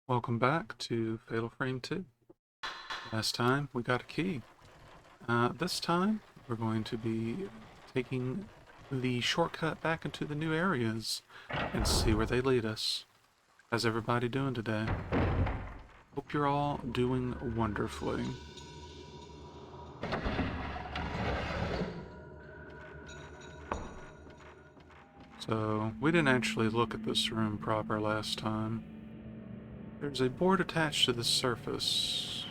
Welcome back to Fatal Frame 2. Last time we got a key. This time we're going to be taking the shortcut back into the new areas and see where they lead us. How's everybody doing today? Hope you're all doing wonderfully. So, we didn't actually look at this room proper last time. There's a board attached to the surface.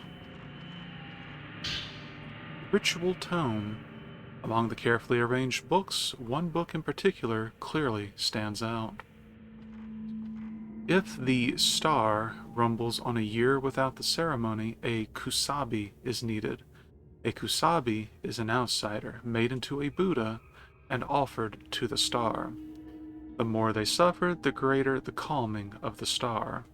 Ritual Tome. Among the carefully arranged books, one book in particular clearly stands out. If the star rumbles on a year without the ceremony, a kusabi is needed. A kusabi is an outsider made into a Buddha and offered to the star. The more they suffered, the greater the calming of the star.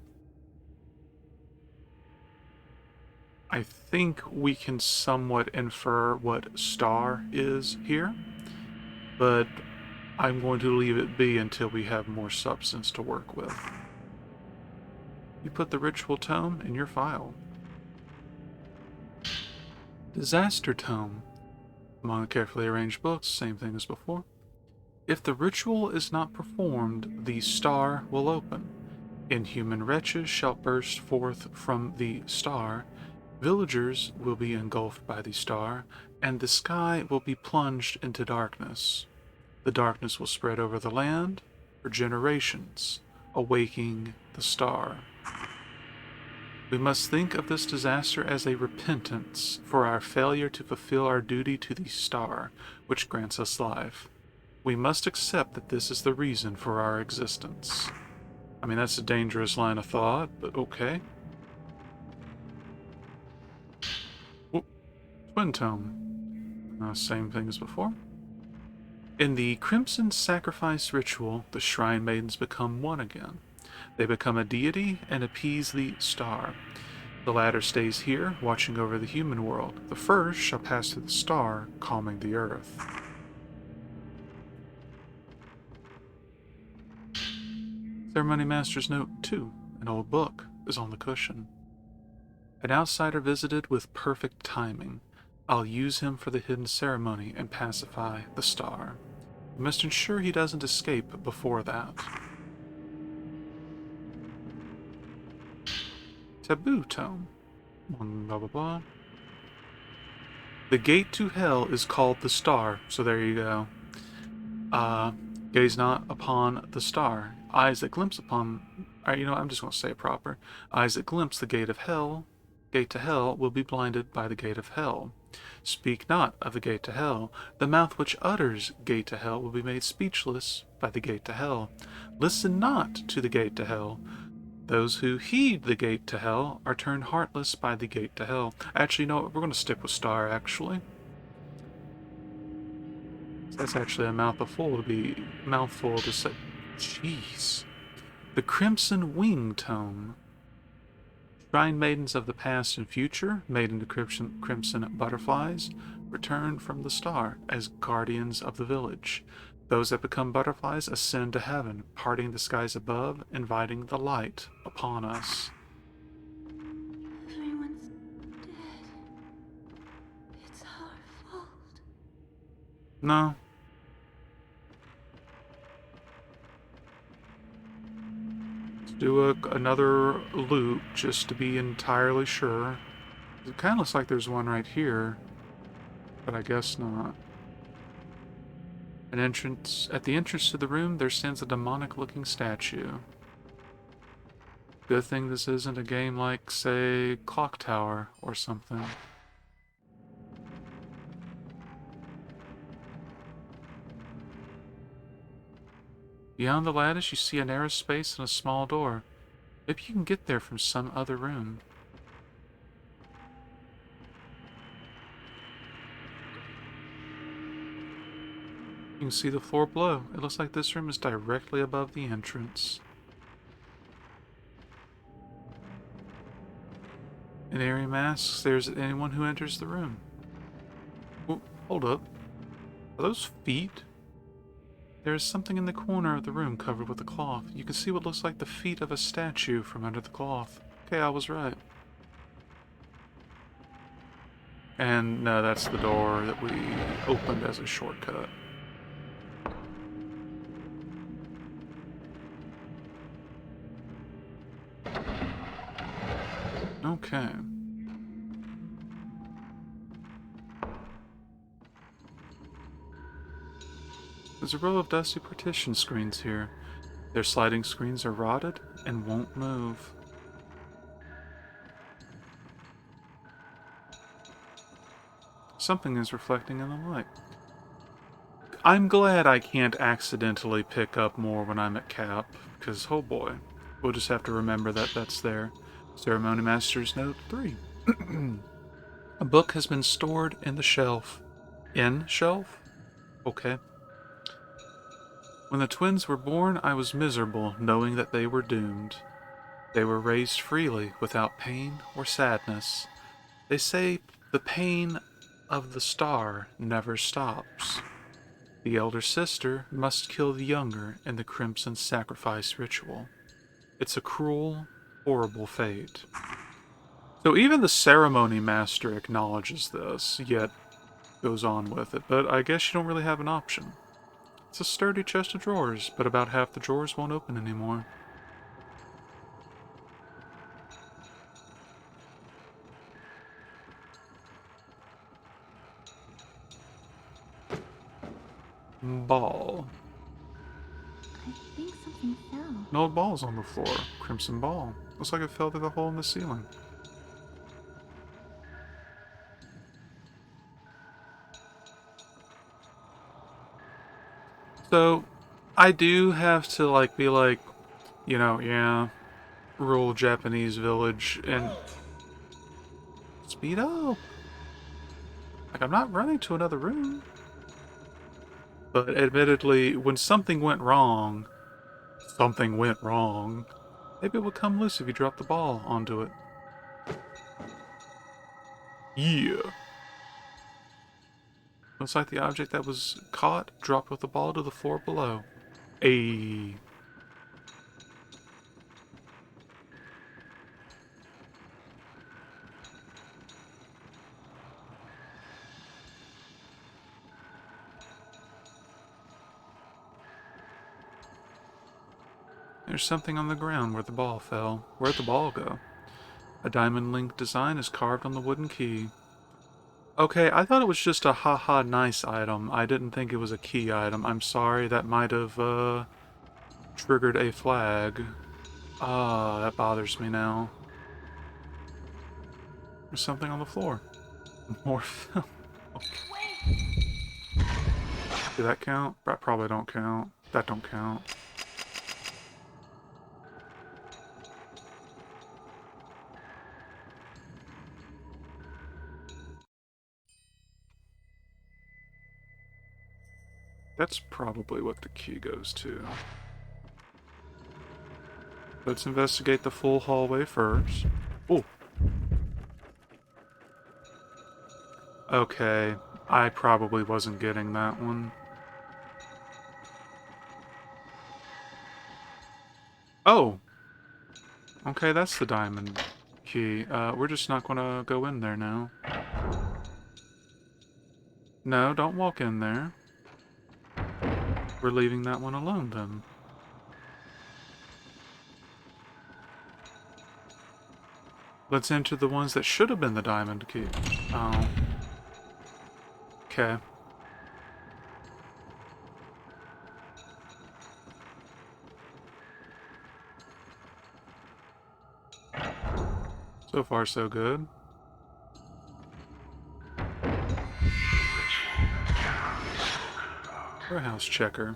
I think we can somewhat infer what star is here, but I'm going to leave it be until we have more substance to work with. You put the ritual tome in your file. Disaster tome. Among the carefully arranged books, same thing as before. If the ritual is not performed, the star will open. Inhuman wretches shall burst forth from the star. Villagers will be engulfed by the star, and the sky will be plunged into darkness. The darkness will spread over the land for generations, awaking the star. We must think of this disaster as a repentance for our failure to fulfill our duty to the star, which grants us life. We must accept that this is the reason for our existence. I mean, that's a dangerous line of thought, but okay. Whoop. Twin tome. Same thing as before. In the Crimson Sacrifice ritual, the Shrine Maidens become one again. They become a deity and appease the star. The latter stays here, watching over the human world. The first shall pass through the star, calming the earth. Ceremony Master's Note 2, an old book, is on the cushion. An outsider visited with perfect timing. I'll use him for the hidden ceremony and pacify the star. We must ensure he doesn't escape before that. Taboo tome. Blah blah blah. The gate to hell is called the star, so there you go. Gaze not upon the star. Eyes that glimpse upon... I'm just going to say it proper. Eyes that glimpse the gate to hell will be blinded by the gate of hell. Speak not of the gate to hell. The mouth which utters gate to hell will be made speechless by the gate to hell. Listen not to the gate to hell. Those who heed the gate to hell are turned heartless by the gate to hell. Actually, no, we're going to stick with star, actually. That's actually a mouthful to say. Jeez. The Crimson Wing Tome. Shrine maidens of the past and future, made into crimson butterflies, return from the star as guardians of the village. Those that become butterflies ascend to heaven, parting the skies above, inviting the light upon us. Everyone's dead. It's our fault. No. Let's do another loop just to be entirely sure. It kind of looks like there's one right here, but I guess not. At the entrance to the room, there stands a demonic-looking statue. Good thing this isn't a game like, say, Clock Tower or something. Beyond the lattice, you see a narrow space and a small door. Maybe you can get there from some other room. You can see the floor below. It looks like this room is directly above the entrance. An area asks stares at anyone who enters the room. Oh, hold up. Are those feet? There is something in the corner of the room covered with a cloth. You can see what looks like the feet of a statue from under the cloth. Okay, I was right. And no, that's the door that we opened as a shortcut. Okay. There's a row of dusty partition screens here. Their sliding screens are rotted and won't move. Something is reflecting in the light. I'm glad I can't accidentally pick up more when I'm at Cap, because, oh boy, we'll just have to remember that that's there. Ceremony Master's Note 3. A book has been stored in the shelf. In shelf? Okay. When the twins were born, I was miserable, knowing that they were doomed. They were raised freely, without pain or sadness. They say the pain of the star never stops. The elder sister must kill the younger in the crimson sacrifice ritual. It's a cruel, horrible fate. So even the ceremony master acknowledges this, yet goes on with it, but I guess you don't really have an option. It's a sturdy chest of drawers, but about half the drawers won't open anymore. Ball. I think something fell. An old ball's on the floor. Crimson ball. Looks like it fell through the hole in the ceiling. So, I do have to, like, be like, you know, yeah, rural Japanese village, and speed up. Like, I'm not running to another room. But admittedly, when something went wrong, maybe it would come loose if you drop the ball onto it. Yeah. Looks like the object that was caught dropped with the ball to the floor below. Ayy. There's something on the ground where the ball fell. Where'd the ball go? A diamond link design is carved on the wooden key. Okay, I thought it was just a haha nice item. I didn't think it was a key item. I'm sorry, that might have, triggered a flag. Ah, that bothers me now. There's something on the floor. More film. Did that count? That probably don't count. That don't count. That's probably what the key goes to. Let's investigate the full hallway first. Oh. Okay. I probably wasn't getting that one. Oh! Okay, that's the diamond key. We're just not gonna go in there now. No, don't walk in there. We're leaving that one alone, then. Let's enter the ones that should have been the diamond key. Oh. Okay. So far, so good. Warehouse checker.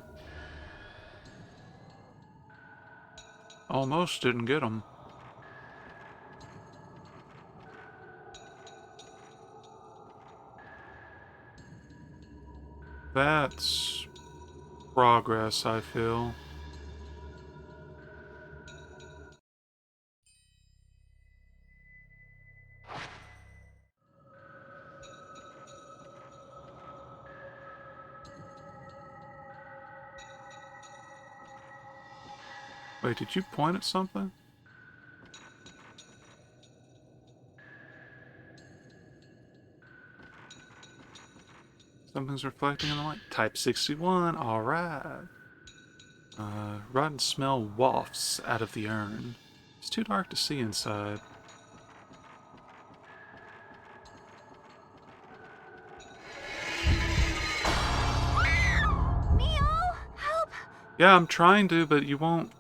Almost didn't get him. That's progress, I feel. Wait, did you point at something? Something's reflecting in the light. Type 61, alright. Rotten smell wafts out of the urn. It's too dark to see inside. Mio, help! Yeah, I'm trying to, but you won't.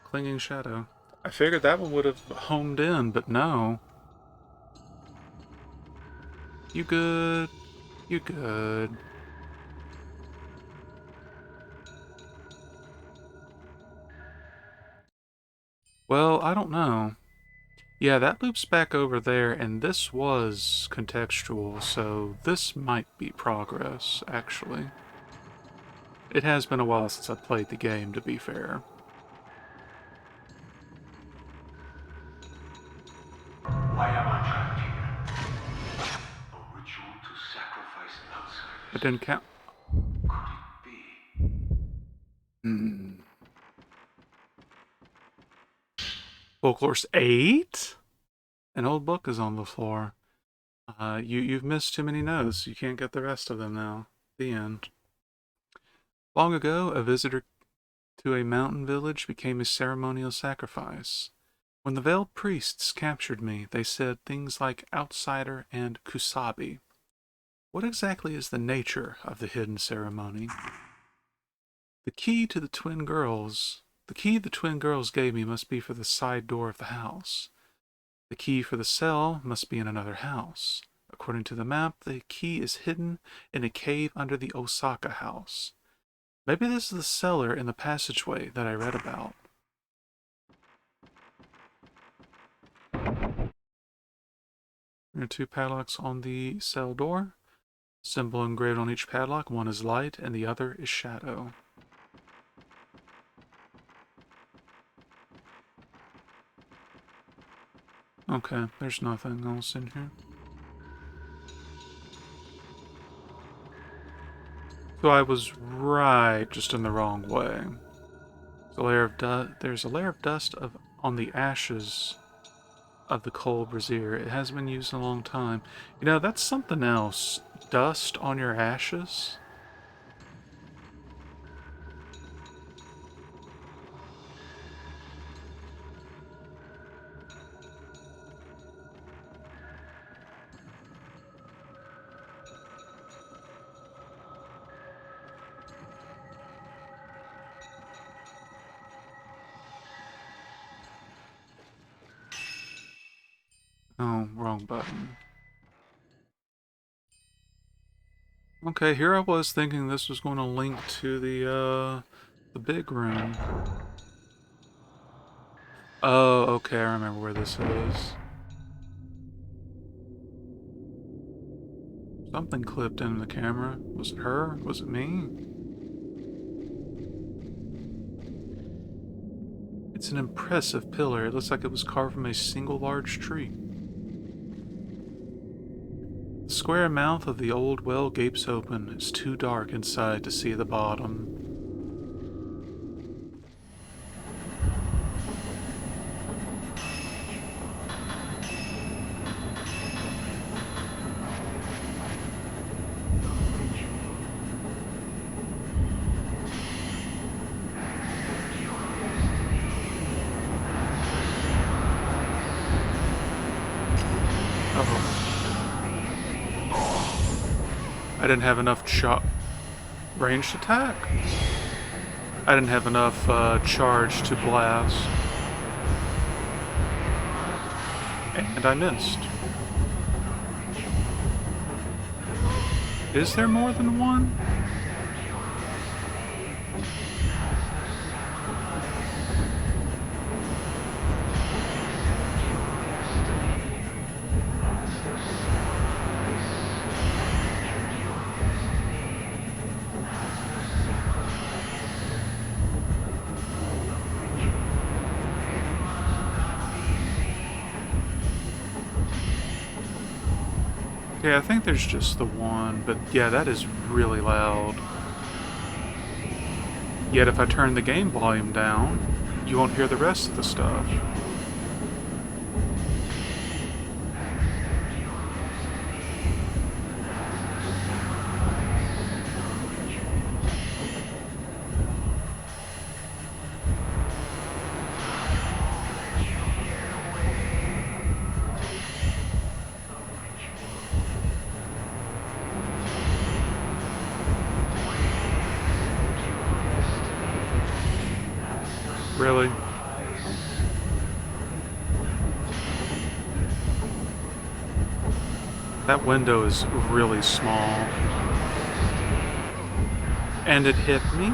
Clinging shadow. I figured that one would have homed in, but no. You good? You good? Well, I don't know. Yeah, that loops back over there, and this was contextual, so this might be progress, actually. It has been a while since I played the game, to be fair. Why am I trapped here? A ritual to sacrifice outsiders. It didn't count. Could it be? Hmm. Folklore's 8? An old book is on the floor. You've missed too many notes. You can't get the rest of them now. The end. Long ago, a visitor to a mountain village became a ceremonial sacrifice. When the veiled priests captured me, they said things like outsider and kusabi. What exactly is the nature of the hidden ceremony? The key the twin girls gave me must be for the side door of the house. The key for the cell must be in another house. According to the map, the key is hidden in a cave under the Osaka house. Maybe this is the cellar in the passageway that I read about. There are 2 padlocks on the cell door. Symbol engraved on each padlock. One is light and the other is shadow. Okay, there's nothing else in here. So I was right, just in the wrong way. There's a layer of dust on the ashes of the coal brazier. It hasn't been used in a long time. You know, that's something else. Dust on your ashes? Oh, wrong button. Okay, here I was thinking this was going to link to the big room. Oh, okay, I remember where this is. Something clipped in the camera. Was it her? Was it me? It's an impressive pillar. It looks like it was carved from a single large tree. The square mouth of the old well gapes open. It's too dark inside to see the bottom. I didn't have enough ranged attack? I didn't have enough charge to blast. And I missed. Is there more than one? Okay, I think there's just the one, but yeah, that is really loud. Yet if I turn the game volume down, you won't hear the rest of the stuff. That window is really small. And it hit me?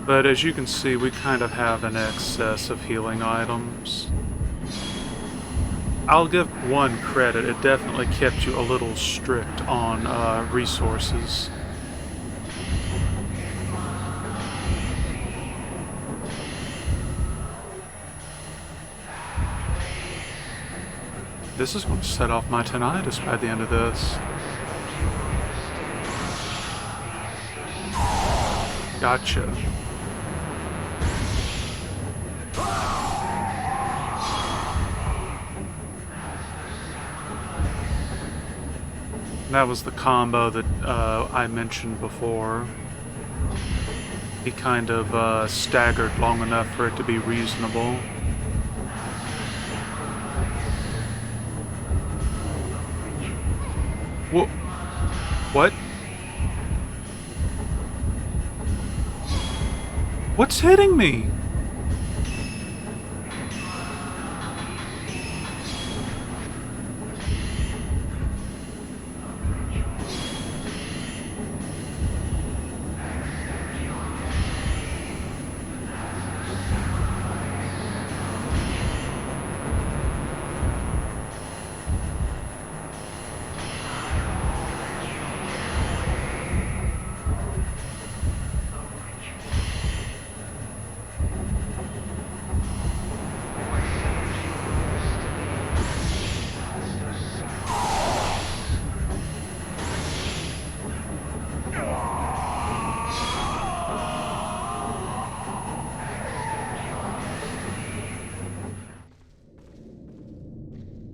But as you can see, we kind of have an excess of healing items. I'll give one credit, it definitely kept you a little strict on resources. This is going to set off my tinnitus by the end of this. Gotcha. That was the combo that I mentioned before. He kind of staggered long enough for it to be reasonable. Whoa. What? What's hitting me?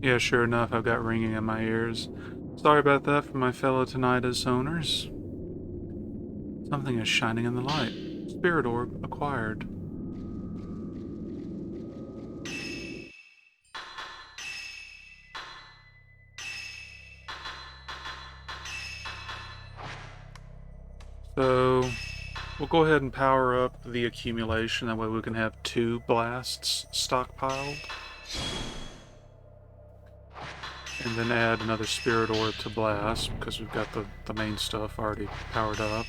Yeah, sure enough, I've got ringing in my ears. Sorry about that for my fellow tinnitus owners. Something is shining in the light. Spirit orb acquired. So, we'll go ahead and power up the accumulation. That way we can have 2 blasts stockpiled. And then add another spirit orb to blast, because we've got the main stuff already powered up.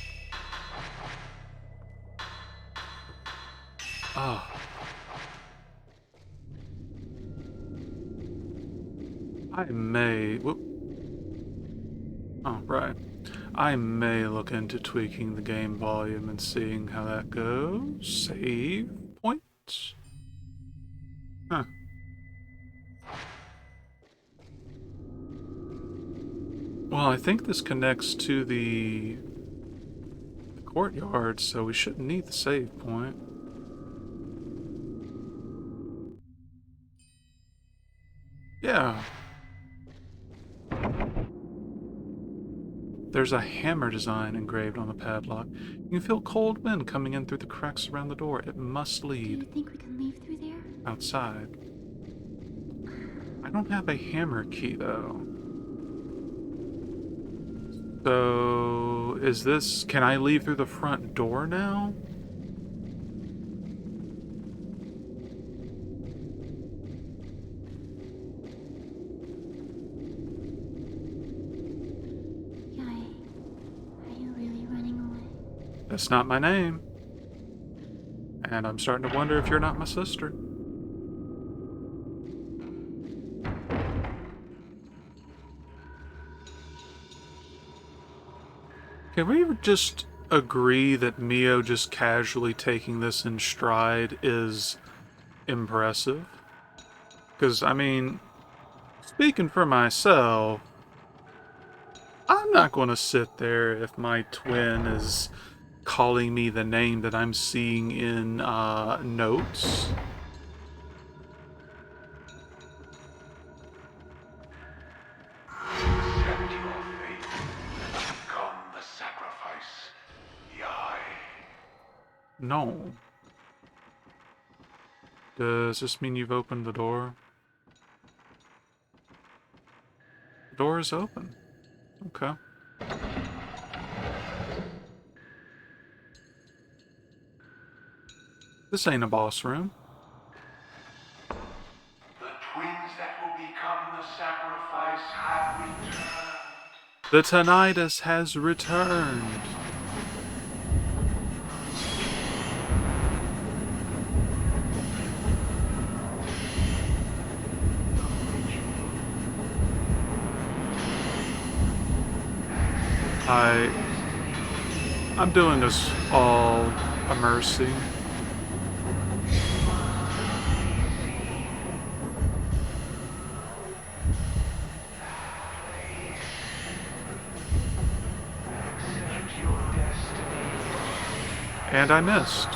Ah. I may... Whoop. Oh, right. I may look into tweaking the game volume and seeing how that goes. Save points? Huh. Well, I think this connects to the courtyard, so we shouldn't need the save point. Yeah. There's a hammer design engraved on the padlock. You can feel cold wind coming in through the cracks around the door. It must Do lead you think we can leave through there? outside. I don't have a hammer key, though. So, is this... Can I leave through the front door now? Yai, are you really running away? That's not my name. And I'm starting to wonder if you're not my sister. Can we just agree that Mio just casually taking this in stride is impressive? Because, I mean, speaking for myself, I'm not going to sit there if my twin is calling me the name that I'm seeing in notes. Accept your fate. Become the sacrifice. Yai. No. Does this mean you've opened the door? The door is open. Okay. This ain't a boss room. The tinnitus has returned. I'm doing this all a mercy. And I missed.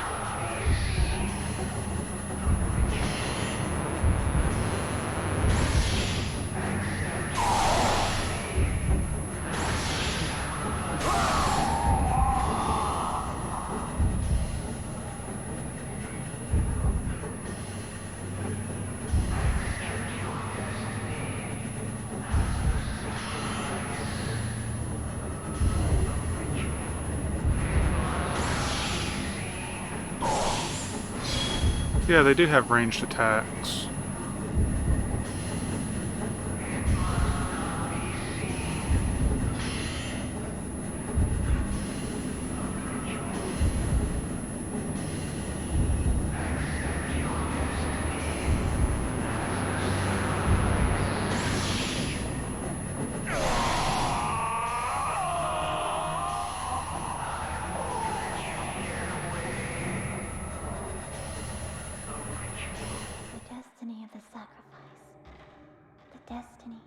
Yeah, they do have ranged attacks. The destiny of the sacrifice. The destiny.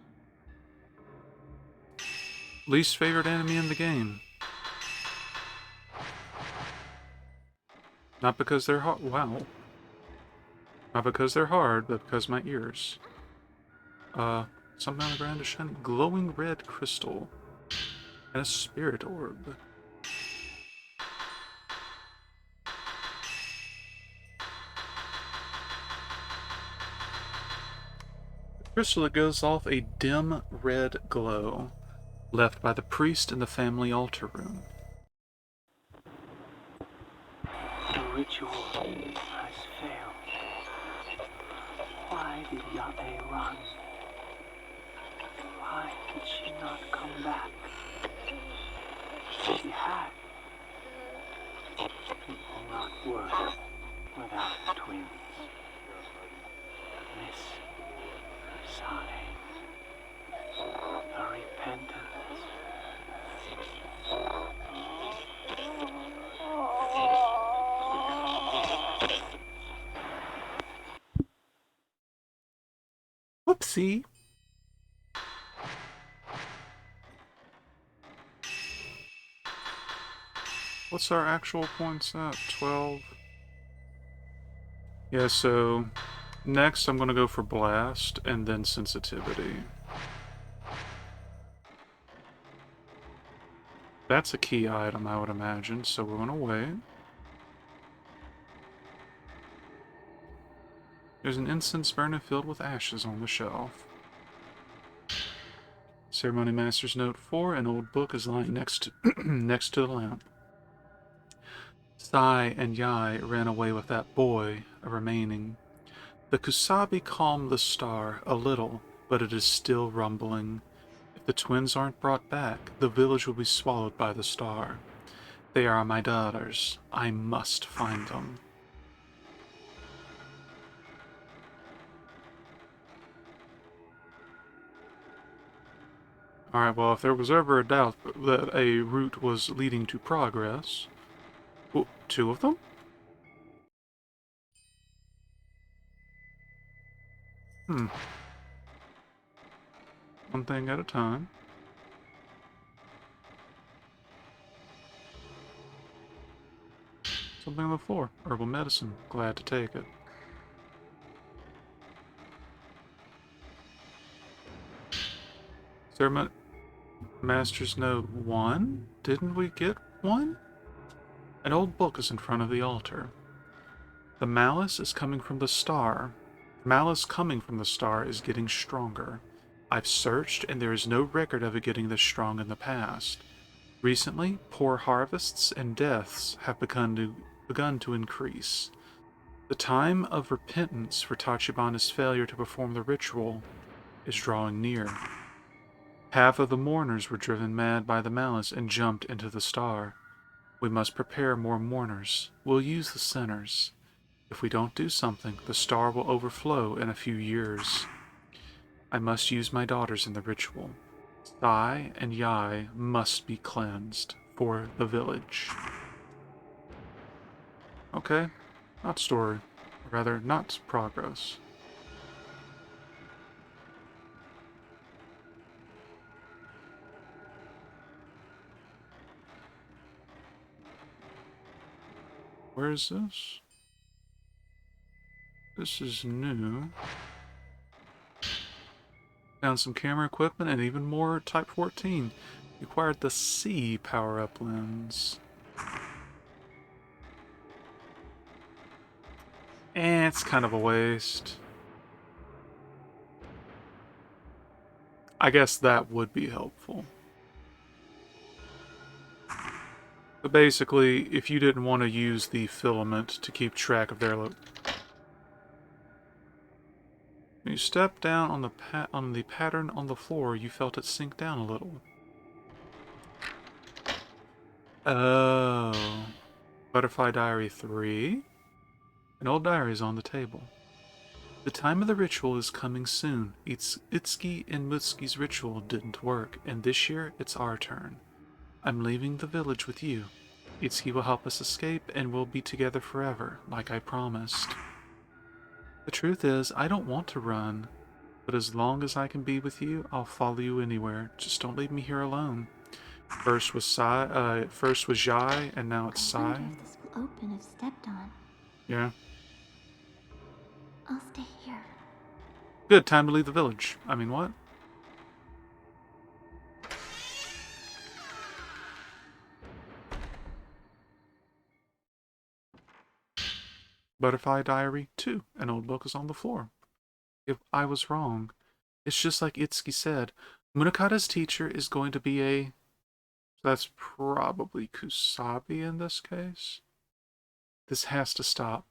Least favorite enemy in the game. Not because they're hard. Wow. Not because they're hard, but because my ears. Something on the ground, a shiny glowing red crystal. And a spirit orb. The crystal that gives off a dim red glow, left by the priest in the family altar room. The ritual has failed. Why did Yabe run? Why did she not come back? She had. It will not work without twins. Miss Sane. The repentance. Whoopsie. What's our actual points at? 12. Yeah, so next I'm going to go for blast and then sensitivity. That's a key item, I would imagine, so we're going to wait. There's an incense burner filled with ashes on the shelf. Ceremony Master's Note 4, an old book is lying next to, next to the lamp. Sai and Yai ran away with that boy remaining. The Kusabi calmed the star a little, but it is still rumbling. If the twins aren't brought back, the village will be swallowed by the star. They are my daughters. I must find them. Alright, well, if there was ever a doubt that a route was leading to progress... Well, 2 of them? One thing at a time. Something on the floor. Herbal medicine. Glad to take it. Ceremony Master's Note 1? Didn't we get one? An old book is in front of the altar. The malice is coming from the star. Malice coming from the star is getting stronger. I've searched, and there is no record of it getting this strong in the past. Recently, poor harvests and deaths have begun to increase. The time of repentance for Tachibana's failure to perform the ritual is drawing near. Half of the mourners were driven mad by the malice and jumped into the star. We must prepare more mourners. We'll use the sinners. If we don't do something, the star will overflow in a few years. I must use my daughters in the ritual. Sai and Yai must be cleansed for the village. Okay, not story. Or rather, not progress. Where is this? This is new. Found some camera equipment and even more Type 14. Acquired the C power-up lens. It's kind of a waste. I guess that would be helpful. But basically, if you didn't want to use the filament to keep track of their when you stepped down on the pattern on the floor, you felt it sink down a little. Oh. Butterfly Diary 3. An old diary is on the table. The time of the ritual is coming soon. Itsuki and Mutsuki's ritual didn't work, and this year it's our turn. I'm leaving the village with you. Itsuki will help us escape, and we'll be together forever, like I promised. The truth is, I don't want to run, but as long as I can be with you, I'll follow you anywhere. Just don't leave me here alone. First was Jai, and now it's I Sai. wonder if this will open if stepped on. Yeah. I'll stay here. Good, time to leave the village. I mean, what? Butterfly Diary 2. An old book is on the floor. If I was wrong, it's just like Itsuki said. Munakata's teacher is going to be a... That's probably Kusabi in this case. This has to stop.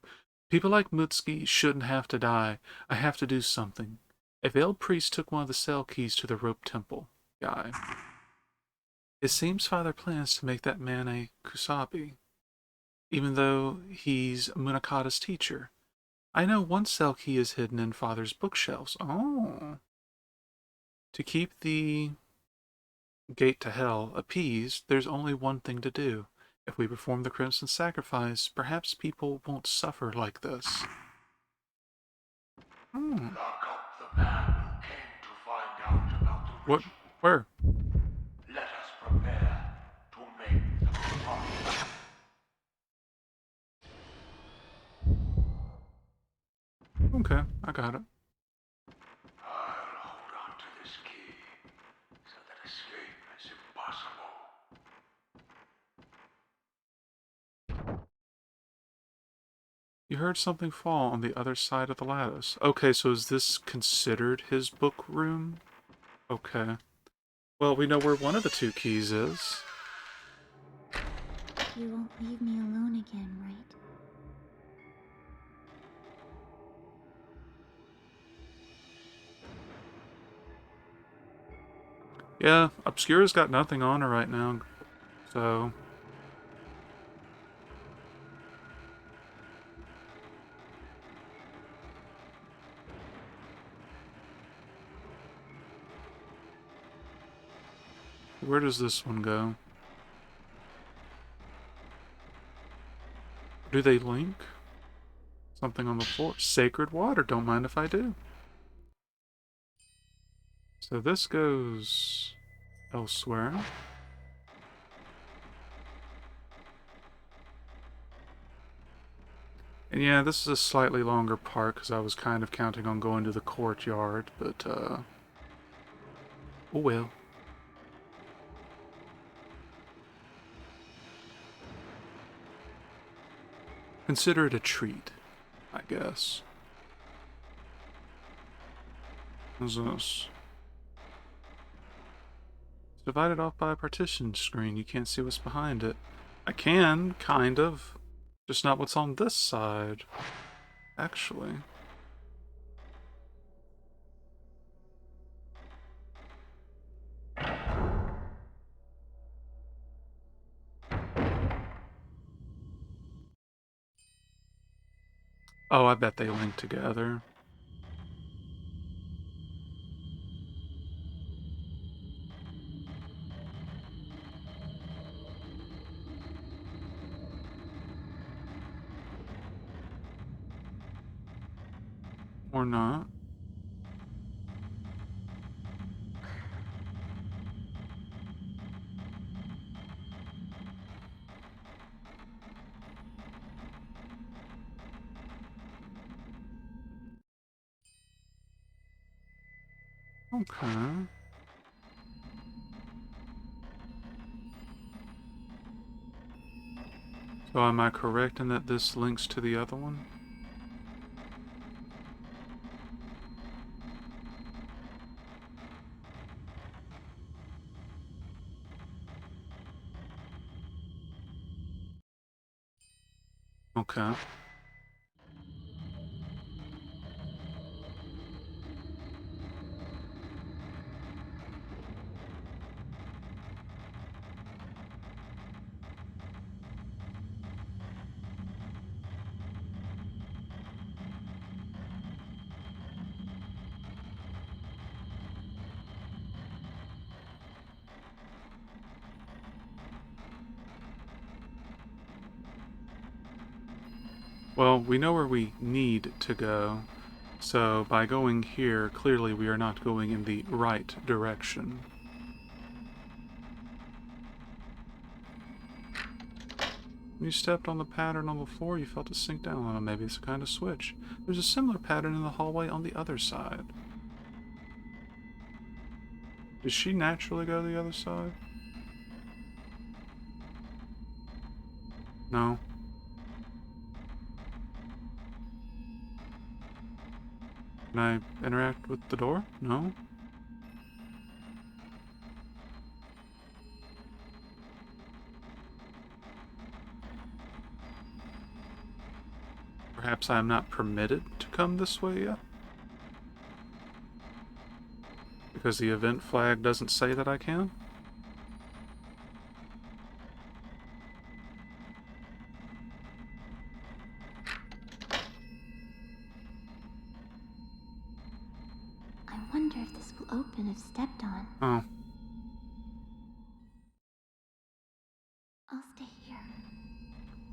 People like Mutsuki shouldn't have to die. I have to do something. A veiled priest took one of the cell keys to the rope temple guy. It seems Father plans to make that man a Kusabi, even though he's Munakata's teacher. I know one cell key is hidden in Father's bookshelves. Oh. To keep the gate to hell appeased, there's only one thing to do. If we perform the crimson sacrifice, perhaps people won't suffer like this. Lock up the man who came to find out about the What? ritual. Where? Let us prepare to make the plethora. Okay, I got it. I'll hold on to this key so that escape is impossible. You heard something fall on the other side of the lattice. Okay, so is this considered his book room? Okay. Well, we know where one of the two keys is. You won't leave me alone again, right? Yeah, Obscura's got nothing on her right now, so... Where does this one go? Do they link? Something on the floor. Sacred water, don't mind if I do. So this goes elsewhere. And yeah, this is a slightly longer part because I was kind of counting on going to the courtyard, but oh well. Consider it a treat, I guess. What's this? It's divided off by a partition screen. You can't see what's behind it. I can, kind of. Just not what's on this side, actually. Oh, I bet they link together. Or not. Okay. So am I correct in that this links to the other one? Okay. Well, we know where we need to go. So by going here, clearly we are not going in the right direction. When you stepped on the pattern on the floor, you felt it sink down. Oh, maybe it's a kind of switch. There's a similar pattern in the hallway on the other side. Does she naturally go to the other side? No. Can I interact with the door? No. Perhaps I am not permitted to come this way yet? Because the event flag doesn't say that I can? I wonder if this will open if stepped on. Oh. I'll stay here.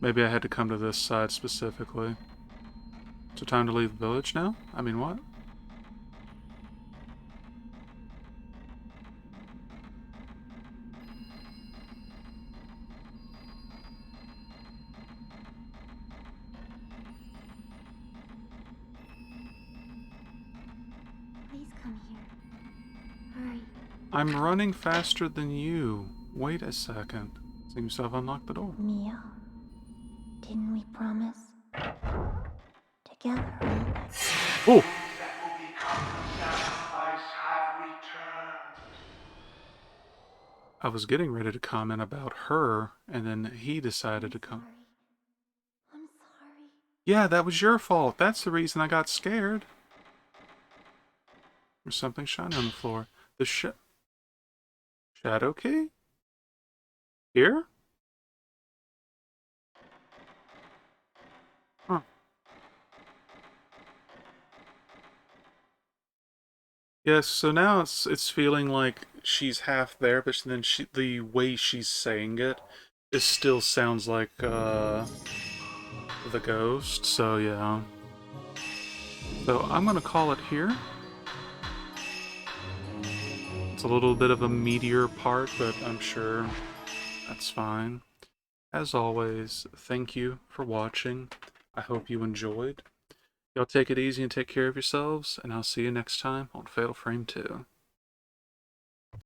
Maybe I had to come to this side specifically. So time to leave the village now? I mean, what? Please come here. Hurry. I'm running faster than you. Wait a second. Seems to have unlocked the door. Mia, didn't we promise? Together, right? Oh! That will become the sacrifice have returned. I was getting ready to comment about her, and then he decided to come. Sorry. I'm sorry. Yeah, that was your fault. That's the reason I got scared. There's something shiny on the floor. The shadow key? Here? Huh. Yes, so now it's feeling like she's half there, but then the way she's saying it still sounds like the ghost. So yeah. So I'm gonna call it here. It's a little bit of a meatier part, but I'm sure that's fine. As always, thank you for watching. I hope you enjoyed. Y'all take it easy and take care of yourselves, and I'll see you next time on Fatal Frame 2.